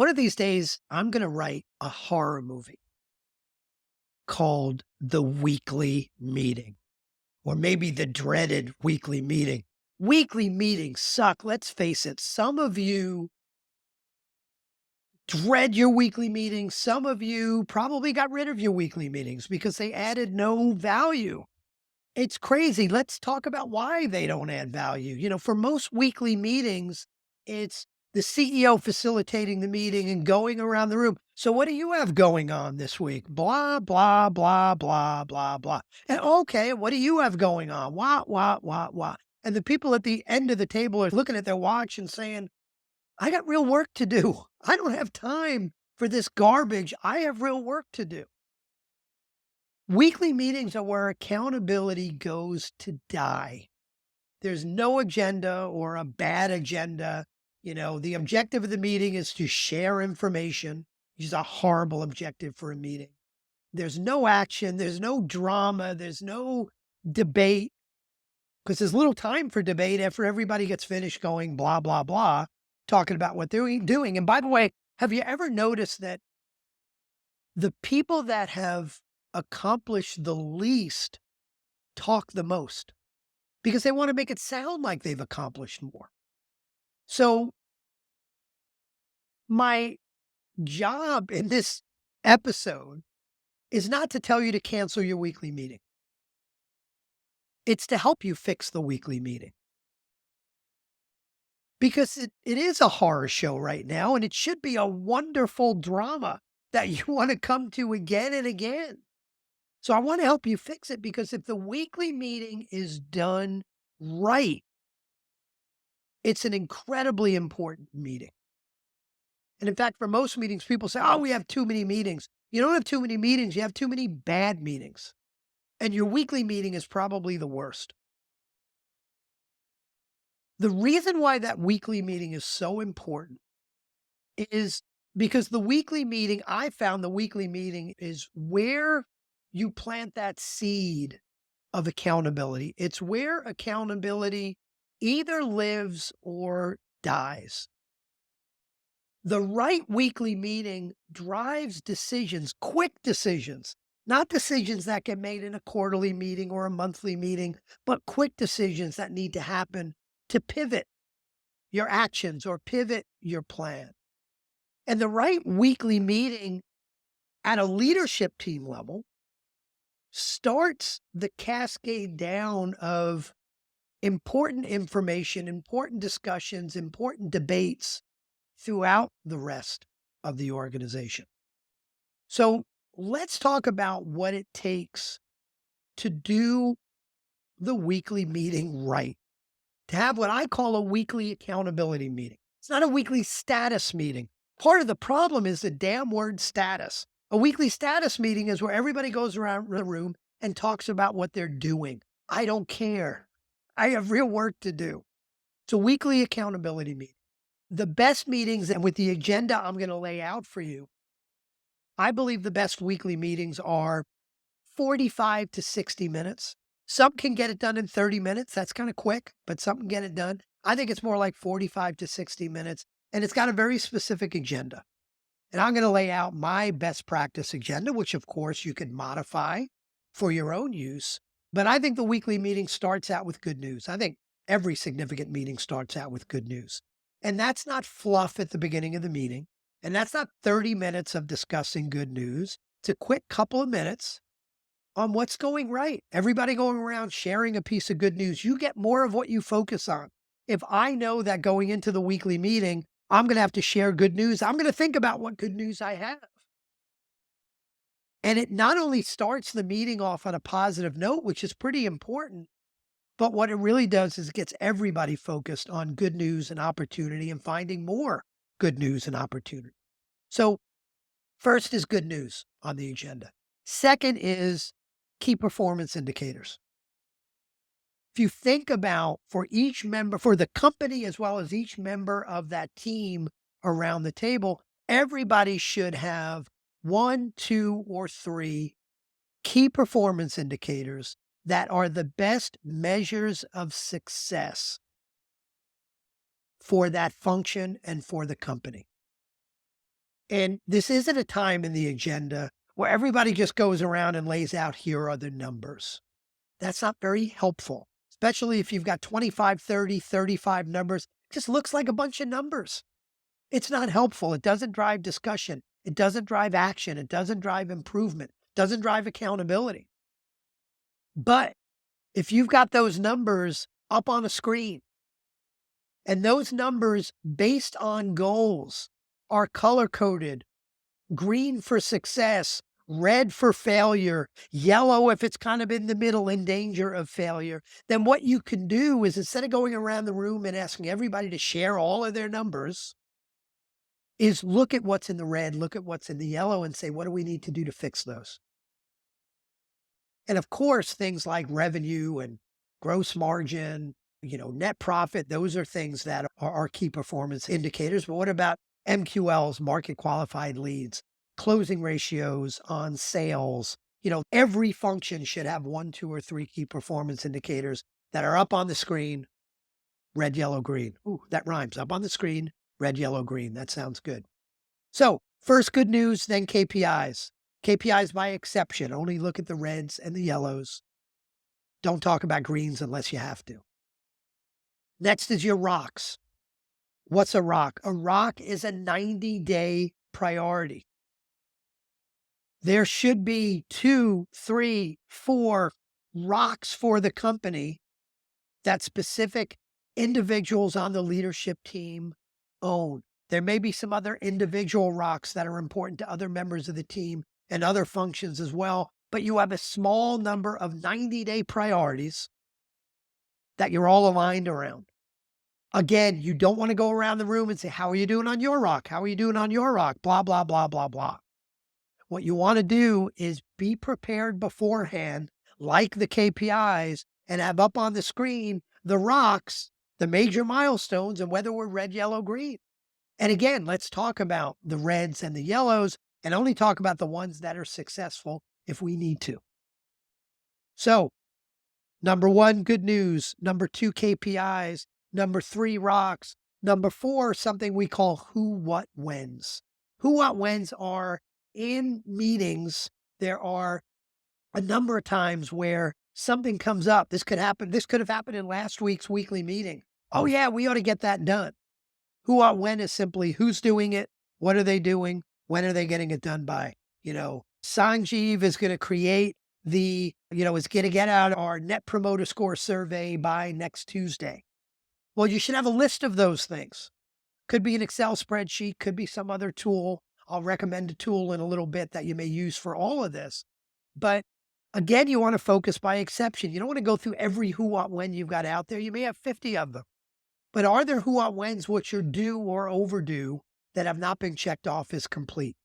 One of these days, I'm going to write a horror movie called The Weekly Meeting, or maybe the dreaded weekly meeting. Weekly meetings suck. Let's face it. Some of you dread your weekly meetings. Some of you probably got rid of your weekly meetings because they added no value. It's crazy. Let's talk about why they don't add value. For most weekly meetings, it's the CEO facilitating the meeting and going around the room. So what do you have going on this week? Blah, blah, blah, blah, blah, blah. And okay, what do you have going on? Wah. And the people at the end of the table are looking at their watch and saying, I got real work to do. I don't have time for this garbage. I have real work to do. Weekly meetings are where accountability goes to die. There's no agenda or a bad agenda. The objective of the meeting is to share information, which is a horrible objective for a meeting. There's no action, there's no drama, there's no debate, because there's little time for debate after everybody gets finished going blah, blah, blah, talking about what they're doing. And by the way, have you ever noticed that the people that have accomplished the least talk the most? Because they want to make it sound like they've accomplished more. So my job in this episode is not to tell you to cancel your weekly meeting. It's to help you fix the weekly meeting. Because it is a horror show right now, and it should be a wonderful drama that you want to come to again and again. So I want to help you fix it, because if the weekly meeting is done right, it's an incredibly important meeting. And in fact, for most meetings, people say, oh, we have too many meetings. You don't have too many meetings. You have too many bad meetings. And your weekly meeting is probably the worst. The reason why that weekly meeting is so important is because I found the weekly meeting is where you plant that seed of accountability. It's where accountability either lives or dies. The right weekly meeting drives decisions, quick decisions, not decisions that get made in a quarterly meeting or a monthly meeting, but quick decisions that need to happen to pivot your actions or pivot your plan. And the right weekly meeting at a leadership team level starts the cascade down of important information, important discussions, important debates throughout the rest of the organization. So let's talk about what it takes to do the weekly meeting right, to have what I call a weekly accountability meeting. It's not a weekly status meeting. Part of the problem is the damn word status. A weekly status meeting is where everybody goes around the room and talks about what they're doing. I don't care. I have real work to do. It's a weekly accountability meeting. The best meetings, and with the agenda I'm going to lay out for you, I believe the best weekly meetings are 45 to 60 minutes. Some can get it done in 30 minutes. That's kind of quick, but some can get it done. I think it's more like 45 to 60 minutes, and it's got a very specific agenda. And I'm going to lay out my best practice agenda, which of course you can modify for your own use. But I think the weekly meeting starts out with good news. I think every significant meeting starts out with good news. And that's not fluff at the beginning of the meeting. And that's not 30 minutes of discussing good news. It's a quick couple of minutes on what's going right. Everybody going around sharing a piece of good news. You get more of what you focus on. If I know that going into the weekly meeting, I'm going to have to share good news, I'm going to think about what good news I have. And it not only starts the meeting off on a positive note, which is pretty important, but what it really does is it gets everybody focused on good news and opportunity and finding more good news and opportunity. So first is good news on the agenda. Second is key performance indicators. If you think about for each member, for the company, as well as each member of that team around the table, everybody should have 1, 2, or 3 key performance indicators that are the best measures of success for that function and for the company. And this isn't a time in the agenda where everybody just goes around and lays out, here are the numbers. That's not very helpful, especially if you've got 25, 30, 35 numbers. It just looks like a bunch of numbers. It's not helpful. It doesn't drive discussion. It doesn't drive action. It doesn't drive improvement. It doesn't drive accountability. But if you've got those numbers up on a screen and those numbers based on goals are color coded, green for success, red for failure, yellow if it's kind of in the middle in danger of failure, then what you can do is, instead of going around the room and asking everybody to share all of their numbers, is look at what's in the red, look at what's in the yellow and say, what do we need to do to fix those? And of course, things like revenue and gross margin, net profit, those are things that are key performance indicators. But what about MQLs, market qualified leads, closing ratios on sales? Every function should have one, two, or three key performance indicators that are up on the screen, red, yellow, green. Ooh, that rhymes. Up on the screen, red, yellow, green. That sounds good. So first good news, then KPIs. KPIs by exception. Only look at the reds and the yellows. Don't talk about greens unless you have to. Next is your rocks. What's a rock? A rock is a 90-day priority. There should be 2, 3, 4 rocks for the company that specific individuals on the leadership team own. There may be some other individual rocks that are important to other members of the team and other functions as well, but you have a small number of 90-day priorities that you're all aligned around. Again, you don't want to go around the room and say, how are you doing on your rock? How are you doing on your rock? Blah, blah, blah, blah, blah. What you want to do is be prepared beforehand, like the KPIs, and have up on the screen the rocks, the major milestones, and whether we're red, yellow, green. And again, let's talk about the reds and the yellows and only talk about the ones that are successful if we need to. So, number 1, good news. Number 2, KPIs. Number 3, rocks. Number 4, something we call who, what, whens. Who, what, whens are in meetings. There are a number of times where something comes up. This could happen. This could have happened in last week's weekly meeting. Oh yeah, we ought to get that done. Who, what, when is simply who's doing it, what are they doing, when are they getting it done by? Sanjeev is going to create is going to get out our net promoter score survey by next Tuesday. Well, you should have a list of those things. Could be an Excel spreadsheet, could be some other tool. I'll recommend a tool in a little bit that you may use for all of this. But again, you want to focus by exception. You don't want to go through every who, what, when you've got out there. You may have 50 of them. But are there who, what, whens which are due or overdue that have not been checked off as complete?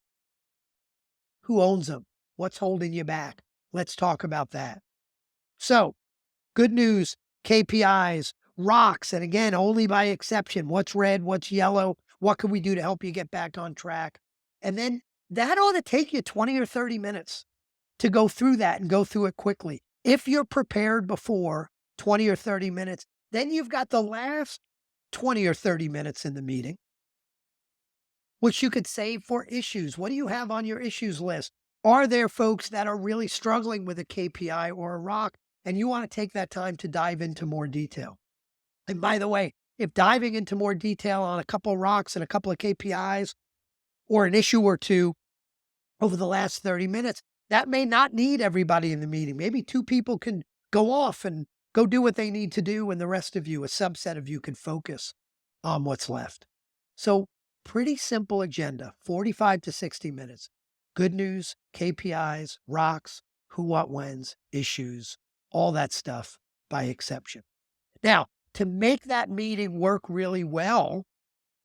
Who owns them? What's holding you back? Let's talk about that. So, good news, KPIs, rocks, and again, only by exception. What's red? What's yellow? What can we do to help you get back on track? And then that ought to take you 20 or 30 minutes to go through that and go through it quickly. If you're prepared before 20 or 30 minutes, then you've got the last 20 or 30 minutes in the meeting, which you could save for issues. What do you have on your issues list? Are there folks that are really struggling with a KPI or a rock, and you want to take that time to dive into more detail? And by the way, if diving into more detail on a couple of rocks and a couple of KPIs or an issue or two over the last 30 minutes, that may not need everybody in the meeting. Maybe 2 people can go off and go do what they need to do, and the rest of you, a subset of you, can focus on what's left. So pretty simple agenda, 45 to 60 minutes. Good news, KPIs, rocks, who, what, whens, issues, all that stuff by exception. Now, to make that meeting work really well,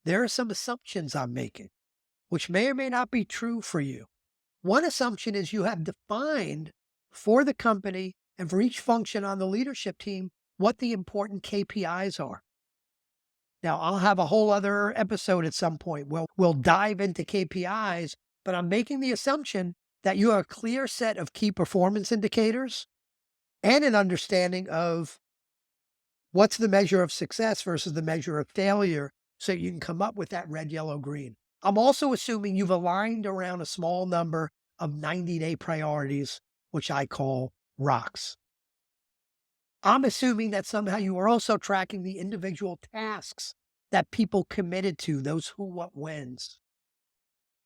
there are some assumptions I'm making, which may or may not be true for you. One assumption is you have defined for the company and for each function on the leadership team what the important KPIs are. Now, I'll have a whole other episode at some point where we'll dive into KPIs, but I'm making the assumption that you have a clear set of key performance indicators and an understanding of what's the measure of success versus the measure of failure, so you can come up with that red, yellow, green. I'm also assuming you've aligned around a small number of 90-day priorities, which I call rocks. I'm assuming that somehow you are also tracking the individual tasks that people committed to, those who, what, whens.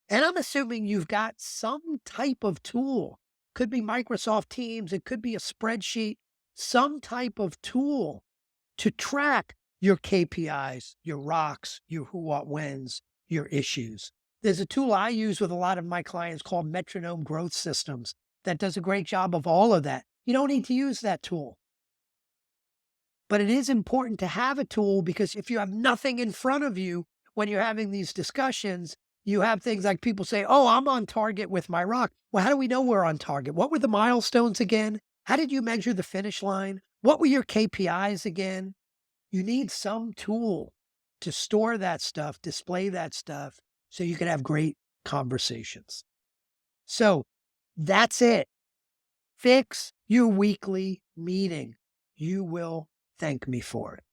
And I'm assuming you've got some type of tool. Could be Microsoft Teams, it could be a spreadsheet, some type of tool to track your KPIs, your rocks, your who, what, whens, your issues. There's a tool I use with a lot of my clients called Metronome Growth Systems that does a great job of all of that. You don't need to use that tool. But it is important to have a tool because if you have nothing in front of you when you're having these discussions, you have things like people say, oh, I'm on target with my rock. Well, how do we know we're on target? What were the milestones again? How did you measure the finish line? What were your KPIs again? You need some tool to store that stuff, display that stuff, so you can have great conversations. So that's it. Fix your weekly meeting. You will thank me for it.